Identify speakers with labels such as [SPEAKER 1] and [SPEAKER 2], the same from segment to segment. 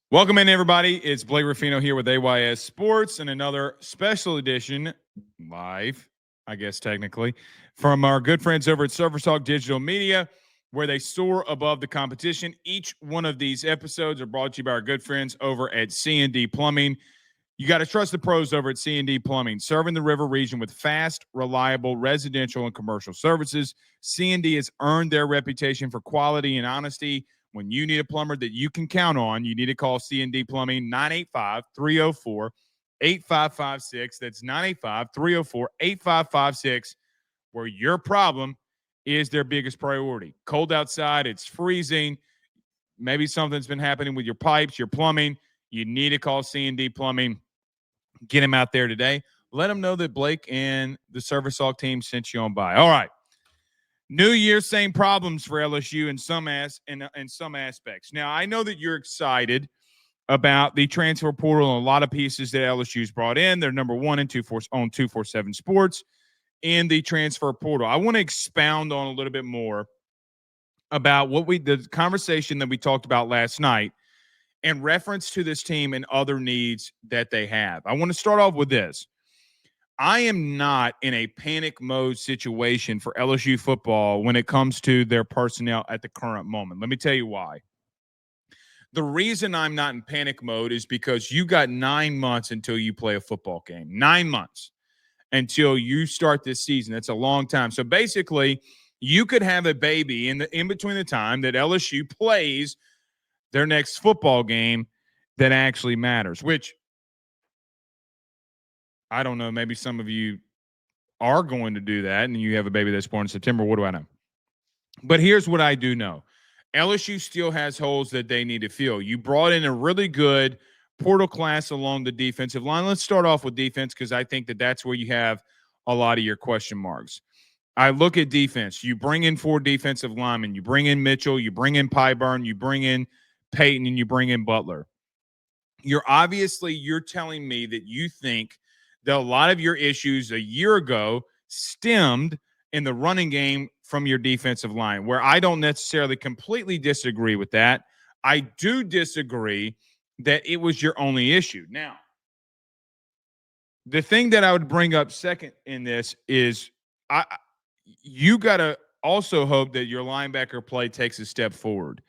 [SPEAKER 1] Welcome in, everybody. It's Blake Ruffino here with AYS Sports and another special edition, live, I guess technically, from our good friends over at Surface Talk Digital Media, where they soar above the competition. Each one of these episodes are brought to you by our good friends over at C&D Plumbing. You got to trust the pros over at C&D Plumbing, serving the river region with fast, reliable residential and commercial services. C&D has earned their reputation for quality and honesty. When you need a plumber that you can count on, you need to call C&D Plumbing, 985-304-8556. That's 985-304-8556, where your problem is their biggest priority. Cold outside, it's freezing. Maybe something's been happening with your pipes, your plumbing. You need to call C&D Plumbing. Get him out there today. Let him know that Blake and the Service Talk team sent you on by. All right. New year, same problems for LSU in some aspects. Now, I know that you're excited about the transfer portal and a lot of pieces that LSU's brought in. They're number one and 247 Sports in the transfer portal. I want to expound on a little bit more about the conversation that we talked about last night in reference to this team and other needs that they have. I want to start off with this. I am not in a panic mode situation for LSU football when it comes to their personnel at the current moment. Let me tell you why. The reason I'm not in panic mode is because you got 9 months until you play a football game. 9 months until you start this season. That's a long time. So basically, you could have a baby in between the time that LSU plays their next football game that actually matters, which I don't know. Maybe some of you are going to do that and you have a baby that's born in September. What do I know? But here's what I do know. LSU still has holes that they need to fill. You brought in a really good portal class along the defensive line. Let's start off with defense because I think that that's where you have a lot of your question marks. I look at defense. You bring in 4 defensive linemen. You bring in Mitchell. You bring in Pyburn. You bring in Peyton, and you bring in Butler. You're telling me that you think that a lot of your issues a year ago stemmed in the running game from your defensive line, where I don't necessarily completely disagree with that. I do disagree that it was your only issue. Now, the thing that I would bring up second in this is you got to also hope that your linebacker play takes a step forward.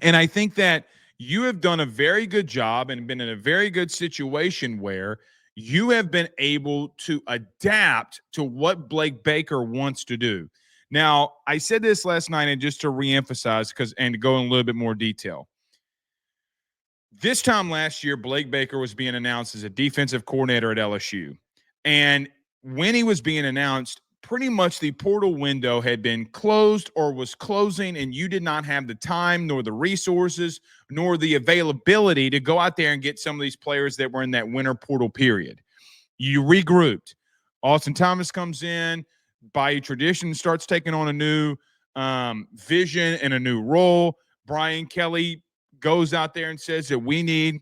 [SPEAKER 1] And I think that you have done a very good job and been in a very good situation where you have been able to adapt to what Blake Baker wants to do. Now, I said this last night, and just to reemphasize and to go in a little bit more detail. This time last year, Blake Baker was being announced as a defensive coordinator at LSU. And when he was being announced, pretty much the portal window had been closed or was closing, and you did not have the time nor the resources nor the availability to go out there and get some of these players that were in that winter portal period. You regrouped. Austin Thomas comes in, by tradition, starts taking on a new vision and a new role. Brian Kelly goes out there and says that we need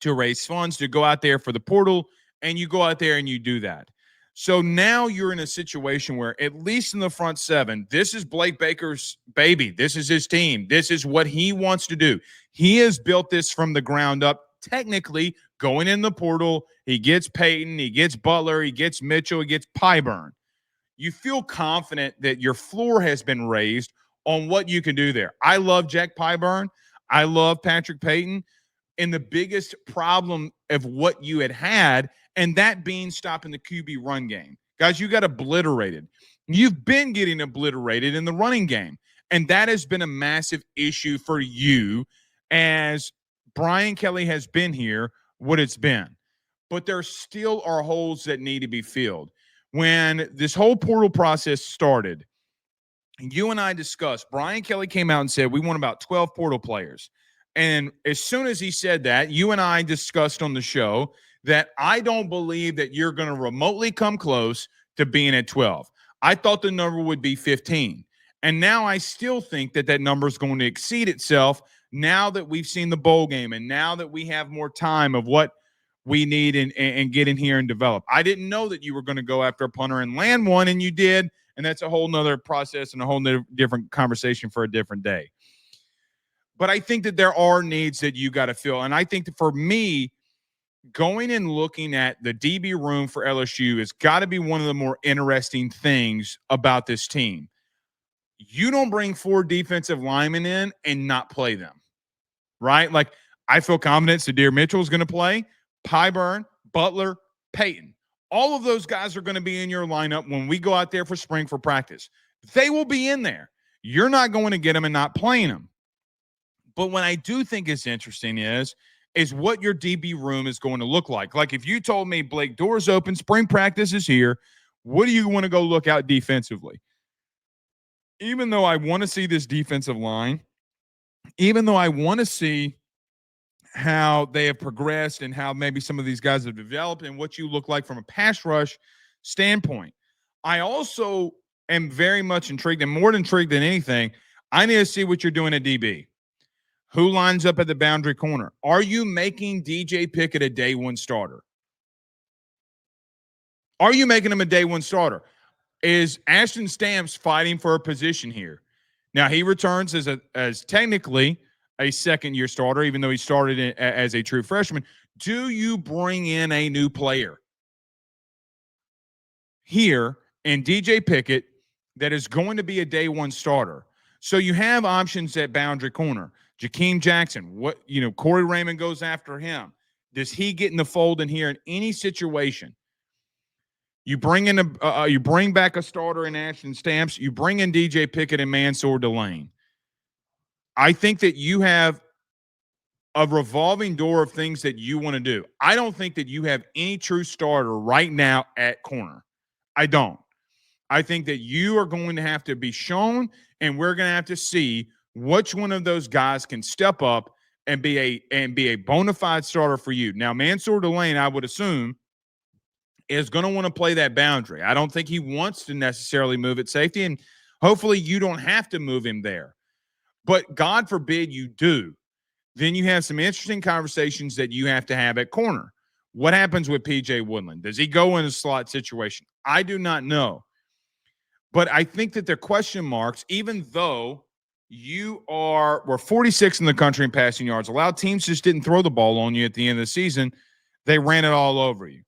[SPEAKER 1] to raise funds to go out there for the portal, and you go out there and you do that. So now you're in a situation where, at least in the front seven, this is Blake Baker's baby. This is his team. This is what he wants to do. He has built this from the ground up. Technically, going in the portal, he gets Peyton, he gets Butler, he gets Mitchell, he gets Pyburn. You feel confident that your floor has been raised on what you can do there. I love Jack Pyburn. I love Patrick Peyton. And the biggest problem of what you had, and that being stopping the QB run game. Guys, you got obliterated. You've been getting obliterated in the running game. And that has been a massive issue for you as Brian Kelly has been here, what it's been. But there still are holes that need to be filled. When this whole portal process started, you and I discussed, Brian Kelly came out and said, we want about 12 portal players. And as soon as he said that, you and I discussed on the show that I don't believe that you're going to remotely come close to being at 12. I thought the number would be 15. And now I still think that that number is going to exceed itself now that we've seen the bowl game and now that we have more time of what we need and get in here and develop. I didn't know that you were going to go after a punter and land one, and you did. And that's a whole nother process and a whole different conversation for a different day. But I think that there are needs that you got to fill. And I think that for me, going and looking at the DB room for LSU has got to be one of the more interesting things about this team. You don't bring 4 defensive linemen in and not play them, right? Like, I feel confident Sadir Mitchell is going to play, Pyburn, Butler, Peyton. All of those guys are going to be in your lineup when we go out there for spring for practice. They will be in there. You're not going to get them and not playing them. But what I do think is interesting is what your DB room is going to look like. Like, if you told me, Blake, doors open, spring practice is here, what do you want to go look out defensively? Even though I want to see this defensive line, even though I want to see how they have progressed and how maybe some of these guys have developed and what you look like from a pass rush standpoint, I also am very much intrigued, and more intrigued than anything, I need to see what you're doing at DB. Who lines up at the boundary corner? Are you making DJ Pickett a day 1 starter? Are you making him a day 1 starter? Is Ashton Stamps fighting for a position here? Now, he returns as technically a second-year starter, even though he started as a true freshman. Do you bring in a new player here in DJ Pickett that is going to be a day 1 starter? So you have options at boundary corner. Jakeem Jackson, Corey Raymond goes after him. Does he get in the fold in here in any situation? You bring in you bring back a starter in Ashton Stamps. You bring in DJ Pickett and Mansour Delane. I think that you have a revolving door of things that you want to do. I don't think that you have any true starter right now at corner. I don't. I think that you are going to have to be shown, and we're going to have to see which one of those guys can step up and be a bona fide starter for you. Now, Mansour Delane, I would assume, is going to want to play that boundary. I don't think he wants to necessarily move at safety, and hopefully you don't have to move him there. But God forbid you do. Then you have some interesting conversations that you have to have at corner. What happens with P.J. Woodland? Does he go in a slot situation? I do not know. But I think that they're question marks, even though we're 46 in the country in passing yards. A lot of teams just didn't throw the ball on you at the end of the season. They ran it all over you.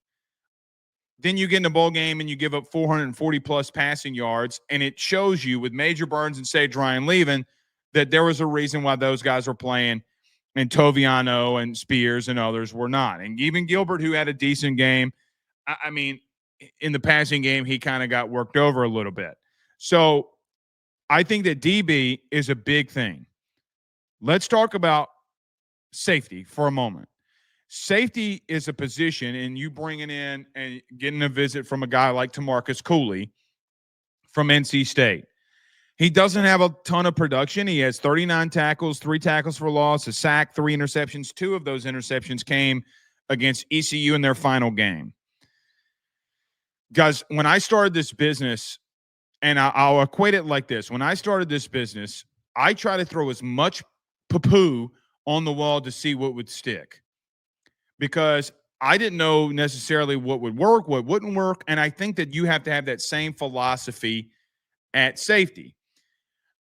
[SPEAKER 1] Then you get in a bowl game and you give up 440-plus passing yards, and it shows you with Major Burns and Sage Ryan leaving that there was a reason why those guys were playing and Toviano and Spears and others were not. And even Gilbert, who had a decent game, I mean, in the passing game, he kind of got worked over a little bit. So I think that DB is a big thing. Let's talk about safety for a moment. Safety is a position, and you bringing in and getting a visit from a guy like Tamarcus Cooley from NC State. He doesn't have a ton of production. He has 39 tackles, 3 tackles for loss, a sack, 3 interceptions. 2 of those interceptions came against ECU in their final game. Guys, when I started this business, and I'll equate it like this. When I started this business, I try to throw as much poo on the wall to see what would stick, because I didn't know necessarily what would work, what wouldn't work, and I think that you have to have that same philosophy at safety.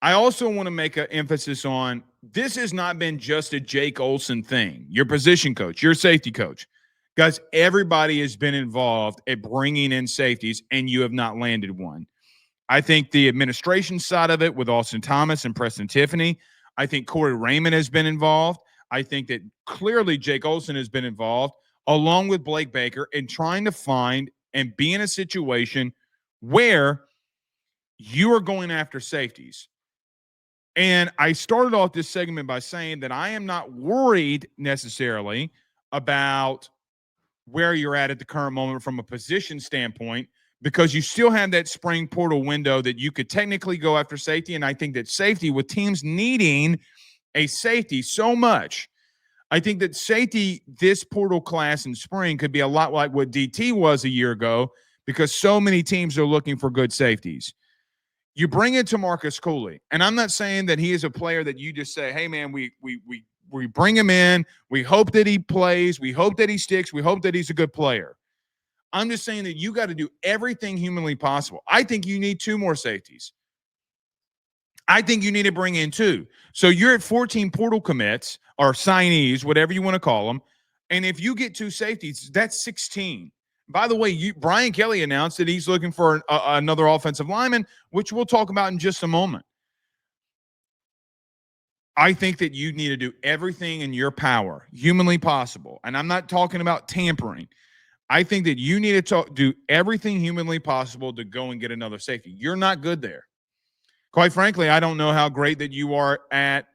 [SPEAKER 1] I also want to make an emphasis on this has not been just a Jake Olson thing, your position coach, your safety coach. Guys, everybody has been involved at bringing in safeties, and you have not landed one. I think the administration side of it with Austin Thomas and Preston Tiffany, I think Corey Raymond has been involved. I think that clearly Jake Olson has been involved, along with Blake Baker, in trying to find and be in a situation where you are going after safeties. And I started off this segment by saying that I am not worried necessarily about where you're at the current moment from a position standpoint, because you still have that spring portal window that you could technically go after safety. And I think that safety, with teams needing a safety so much, I think that safety, this portal class in spring, could be a lot like what DT was a year ago, because so many teams are looking for good safeties. You bring in Tamarcus Cooley, and I'm not saying that he is a player that you just say, hey, man, we bring him in. We hope that he plays. We hope that he sticks. We hope that he's a good player. I'm just saying that you got to do everything humanly possible. I think you need 2 more safeties. I think you need to bring in 2. So you're at 14 portal commits or signees, whatever you want to call them. And if you get 2 safeties, that's 16. By the way, Brian Kelly announced that he's looking for another offensive lineman, which we'll talk about in just a moment. I think that you need to do everything in your power, humanly possible. And I'm not talking about tampering. I think that you need to do everything humanly possible to go and get another safety. You're not good there. Quite frankly, I don't know how great that you are at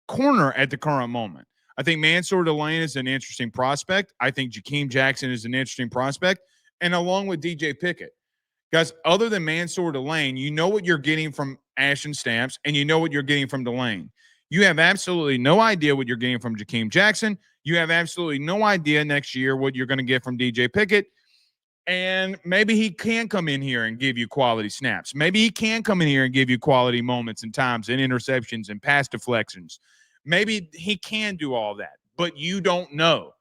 [SPEAKER 1] corner at the current moment. I think Mansour Delane is an interesting prospect. I think Jakeem Jackson is an interesting prospect. And along with DJ Pickett. Guys, other than Mansour Delane, you know what you're getting from Ashton Stamps, and you know what you're getting from Delane. You have absolutely no idea what you're getting from Jakeem Jackson. You have absolutely no idea next year what you're going to get from DJ Pickett. And maybe he can come in here and give you quality snaps. Maybe he can come in here and give you quality moments and times and interceptions and pass deflections. Maybe he can do all that, but you don't know.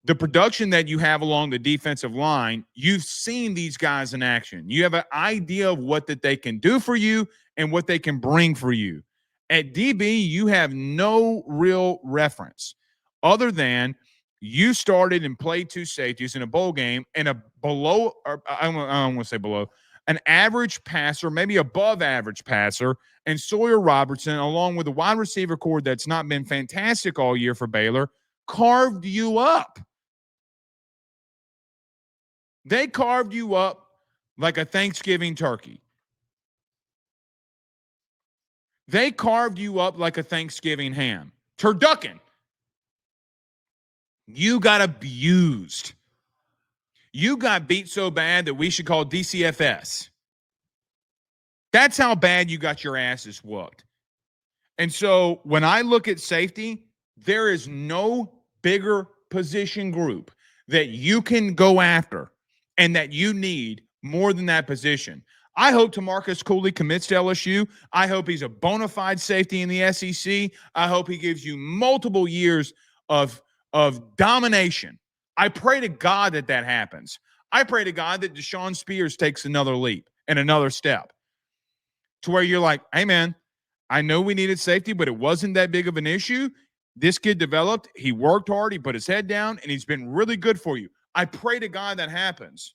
[SPEAKER 1] The production that you have along the defensive line, you've seen these guys in action. You have an idea of what that they can do for you and what they can bring for you. At DB, you have no real reference other than you started and played 2 safeties in a bowl game and a below, or I don't want to say below, an average passer, maybe above average passer, and Sawyer Robertson, along with a wide receiver core that's not been fantastic all year for Baylor, carved you up. They carved you up like a Thanksgiving turkey. They carved you up like a Thanksgiving ham. Turducken. You got abused. You got beat so bad that we should call DCFS. That's how bad you got your asses whooped. And so when I look at safety, there is no bigger position group that you can go after and that you need more than that position. I hope Tamarcus Cooley commits to LSU. I hope he's a bona fide safety in the SEC. I hope he gives you multiple years of domination. I pray to God that that happens. I pray to God that Deshaun Spears takes another leap and another step to where you're like, hey, man, I know we needed safety, but it wasn't that big of an issue. This kid developed. He worked hard. He put his head down, and he's been really good for you. I pray to God that happens.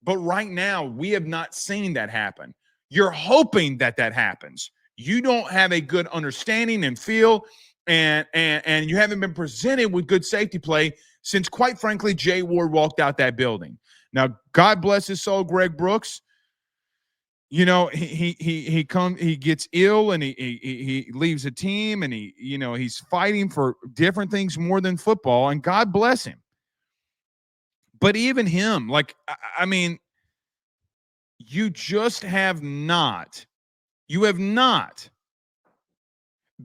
[SPEAKER 1] But right now, we have not seen that happen. You're hoping that that happens. You don't have a good understanding and feel, and you haven't been presented with good safety play since, quite frankly, Jay Ward walked out that building. Now, God bless his soul, Greg Brooks. You know, he gets ill and he leaves a team, and he's fighting for different things more than football, and God bless him. But even him, like, I mean, you have not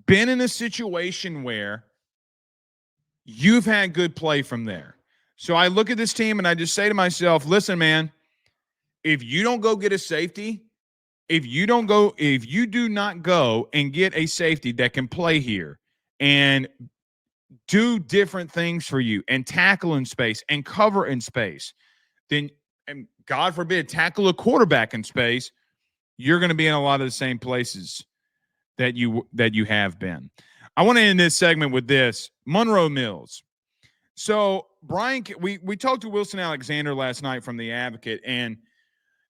[SPEAKER 1] been in a situation where you've had good play from there. So I look at this team and I just say to myself, listen, man, if you don't go get a safety, if you do not go and get a safety that can play here and do different things for you and tackle in space and cover in space, then, and God forbid, tackle a quarterback in space, you're going to be in a lot of the same places that you have been. I want to end this segment with this. Monroe Mills. So Brian, we talked to Wilson Alexander last night from The Advocate, and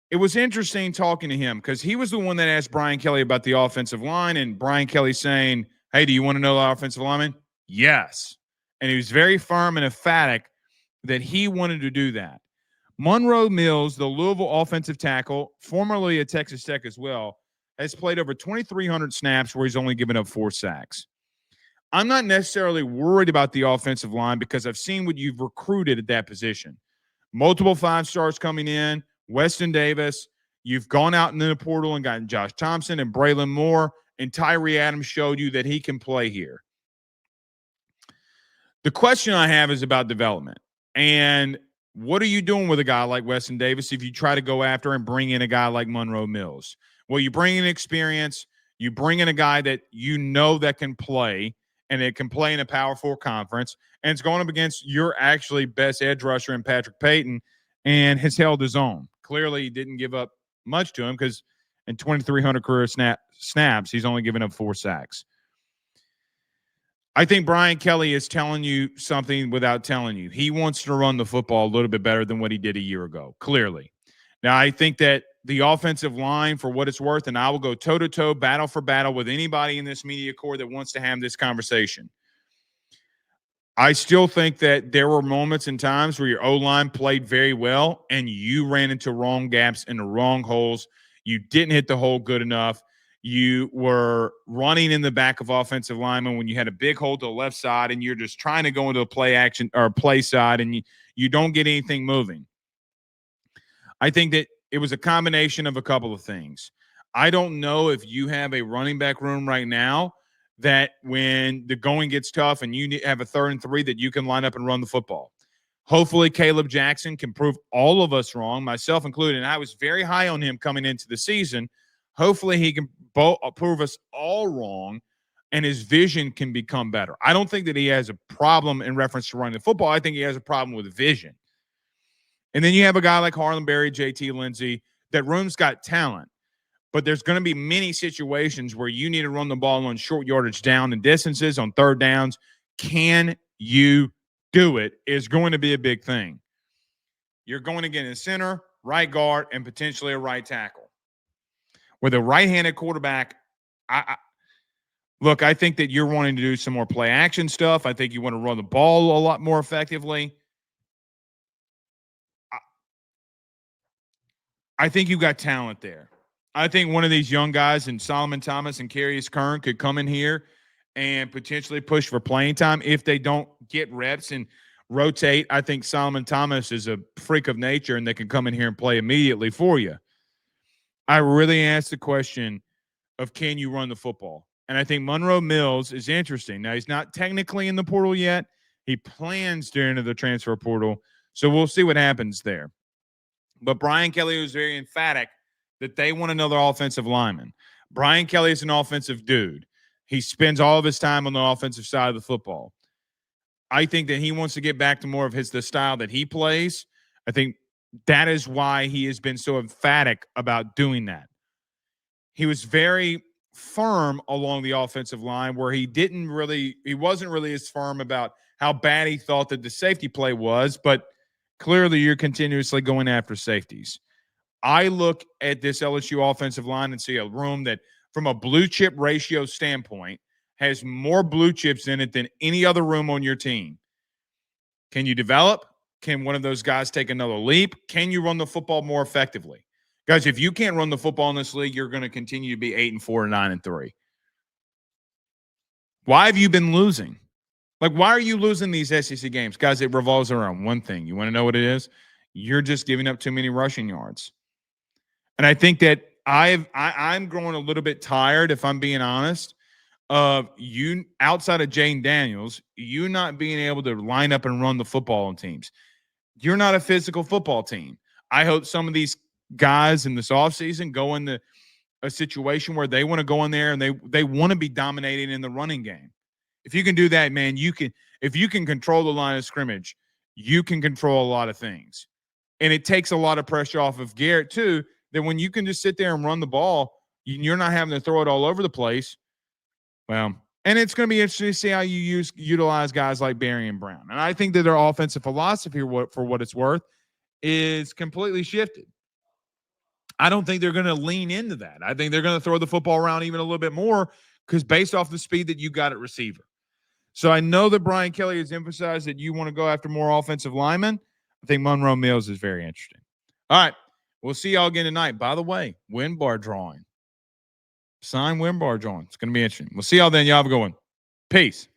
[SPEAKER 1] it was interesting talking to him because he was the one that asked Brian Kelly about the offensive line, and Brian Kelly saying, hey, do you want to know the offensive lineman? Yes. And he was very firm and emphatic that he wanted to do that. Monroe Mills, the Louisville offensive tackle, formerly at Texas Tech as well, has played over 2,300 snaps where he's only given up 4 sacks. I'm not necessarily worried about the offensive line because I've seen what you've recruited at that position. Multiple 5-stars coming in, Weston Davis. You've gone out in the portal and gotten Josh Thompson and Braylon Moore, and Tyree Adams showed you that he can play here. The question I have is about development. And what are you doing with a guy like Weston Davis if you try to go after and bring in a guy like Monroe Mills? Well, you bring in experience. You bring in a guy that you know that can play, and it can play in a Power 4 conference, and it's going up against your actually best edge rusher in Patrick Payton, and has held his own. Clearly, he didn't give up much to him because and 2,300 career snaps, he's only given up 4 sacks. I think Brian Kelly is telling you something without telling you. He wants to run the football a little bit better than what he did a year ago, clearly. Now, I think that the offensive line, for what it's worth, and I will go toe-to-toe, battle for battle with anybody in this media corps that wants to have this conversation. I still think that there were moments and times where your O-line played very well and you ran into wrong gaps and the wrong holes. You didn't hit the hole good enough. You were running in the back of offensive linemen when you had a big hole to the left side and you're just trying to go into a play action or play side and you don't get anything moving. I think that it was a combination of a couple of things. I don't know if you have a running back room right now that when the going gets tough and you have a 3rd and 3 that you can line up and run the football. Hopefully Caleb Jackson can prove all of us wrong, myself included. And I was very high on him coming into the season. Hopefully he can prove us all wrong and his vision can become better. I don't think that he has a problem in reference to running the football. I think he has a problem with vision. And then you have a guy like Harlan Berry, JT Lindsey. That room's got talent. But there's going to be many situations where you need to run the ball on short yardage down and distances on 3rd downs. Can you do it is going to be a big thing. You're going to get a center, right guard, and potentially a right tackle. With a right-handed quarterback, I think that you're wanting to do some more play action stuff. I think you want to run the ball a lot more effectively. I think you've got talent there. I think one of these young guys in Solomon Thomas and Carius Kern could come in here and potentially push for playing time if they don't get reps and rotate. I think Solomon Thomas is a freak of nature and they can come in here and play immediately for you. I really asked the question of can you run the football? And I think Monroe Mills is interesting. Now, he's not technically in the portal yet. He plans to enter the transfer portal. So we'll see what happens there. But Brian Kelly was very emphatic that they want another offensive lineman. Brian Kelly is an offensive dude. He spends all of his time on the offensive side of the football. I think that he wants to get back to more of the style that he plays. I think that is why he has been so emphatic about doing that. He was very firm along the offensive line where he wasn't really as firm about how bad he thought that the safety play was, but clearly you're continuously going after safeties. I look at this LSU offensive line and see a room that, from a blue chip ratio standpoint, has more blue chips in it than any other room on your team. Can you develop? Can one of those guys take another leap? Can you run the football more effectively? Guys, if you can't run the football in this league, you're going to continue to be 8-4 and 9-3. Why have you been losing? Why are you losing these SEC games? Guys, it revolves around one thing. You want to know what it is? You're just giving up too many rushing yards. And I think that I'm growing a little bit tired, if I'm being honest, of you outside of Jane Daniels, you not being able to line up and run the football on teams. You're not a physical football team. I hope some of these guys in this offseason go into a situation where they want to go in there and they want to be dominating in the running game. If you can do that, man, if you can control the line of scrimmage, you can control a lot of things. And it takes a lot of pressure off of Garrett, too, that when you can just sit there and run the ball, you're not having to throw it all over the place. Well, and it's going to be interesting to see how you utilize guys like Barry and Brown. And I think that their offensive philosophy, for what it's worth, is completely shifted. I don't think they're going to lean into that. I think they're going to throw the football around even a little bit more because based off the speed that you got at receiver. So I know that Brian Kelly has emphasized that you want to go after more offensive linemen. I think Monroe Mills is very interesting. All right. We'll see y'all again tonight. By the way, win bar drawing. Sign win bar drawing. It's going to be interesting. We'll see y'all then. Y'all have a good one. Peace.